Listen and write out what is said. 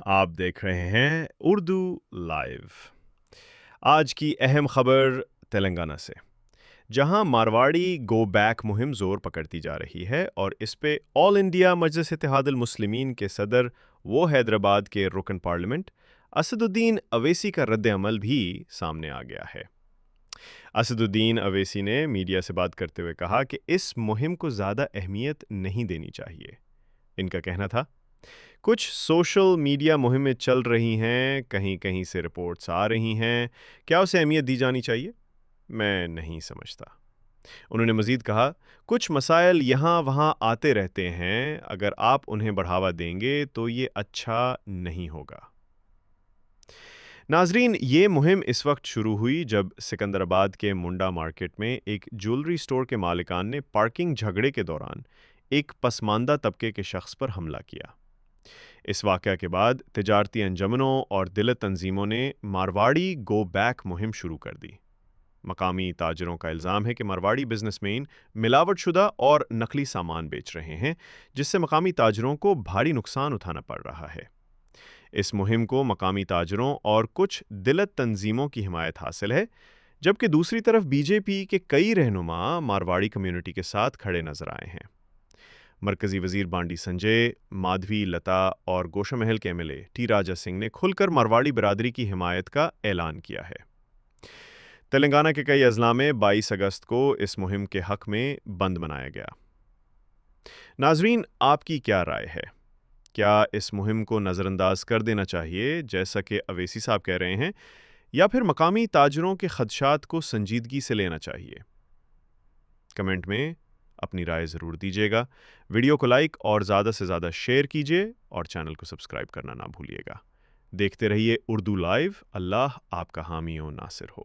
آپ دیکھ رہے ہیں اردو لائیو۔ آج کی اہم خبر تلنگانہ سے، جہاں مارواڑی گو بیک مہم زور پکڑتی جا رہی ہے اور اس پہ آل انڈیا مجلس اتحاد المسلمین کے صدر و حیدرآباد کے رکن پارلیمنٹ اسد الدین اویسی کا رد عمل بھی سامنے آ گیا ہے۔ اسد الدین اویسی نے میڈیا سے بات کرتے ہوئے کہا کہ اس مہم کو زیادہ اہمیت نہیں دینی چاہیے۔ ان کا کہنا تھا، کچھ سوشل میڈیا مہمیں چل رہی ہیں، کہیں کہیں سے رپورٹس آ رہی ہیں، کیا اسے اہمیت دی جانی چاہیے؟ میں نہیں سمجھتا۔ انہوں نے مزید کہا، کچھ مسائل یہاں وہاں آتے رہتے ہیں، اگر آپ انہیں بڑھاوا دیں گے تو یہ اچھا نہیں ہوگا۔ ناظرین، یہ مہم اس وقت شروع ہوئی جب سکندرآباد کے منڈا مارکیٹ میں ایک جیولری سٹور کے مالکان نے پارکنگ جھگڑے کے دوران ایک پسماندہ طبقے کے شخص پر حملہ کیا۔ اس واقعہ کے بعد تجارتی انجمنوں اور دلت تنظیموں نے مارواڑی گو بیک مہم شروع کر دی۔ مقامی تاجروں کا الزام ہے کہ مارواڑی بزنس مین ملاوٹ شدہ اور نقلی سامان بیچ رہے ہیں، جس سے مقامی تاجروں کو بھاری نقصان اٹھانا پڑ رہا ہے۔ اس مہم کو مقامی تاجروں اور کچھ دلت تنظیموں کی حمایت حاصل ہے، جبکہ دوسری طرف بی جے پی کے کئی رہنما مارواڑی کمیونٹی کے ساتھ کھڑے نظر آئے ہیں۔ مرکزی وزیر بانڈی سنجے، مادھوی لتا اور گوشہ محل کے ایم ایل اے ٹی راجا سنگھ نے کھل کر مارواڑی برادری کی حمایت کا اعلان کیا ہے۔ تلنگانہ کے کئی اضلاع میں 22 اگست کو اس مہم کے حق میں بند منایا گیا۔ ناظرین، آپ کی کیا رائے ہے؟ کیا اس مہم کو نظر انداز کر دینا چاہیے جیسا کہ اویسی صاحب کہہ رہے ہیں، یا پھر مقامی تاجروں کے خدشات کو سنجیدگی سے لینا چاہیے؟ کمنٹ میں اپنی رائے ضرور دیجیے گا۔ ویڈیو کو لائک اور زیادہ سے زیادہ شیئر کیجیے اور چینل کو سبسکرائب کرنا نہ بھولیے گا۔ دیکھتے رہیے اردو لائیو۔ اللہ آپ کا حامی و ناصر ہو۔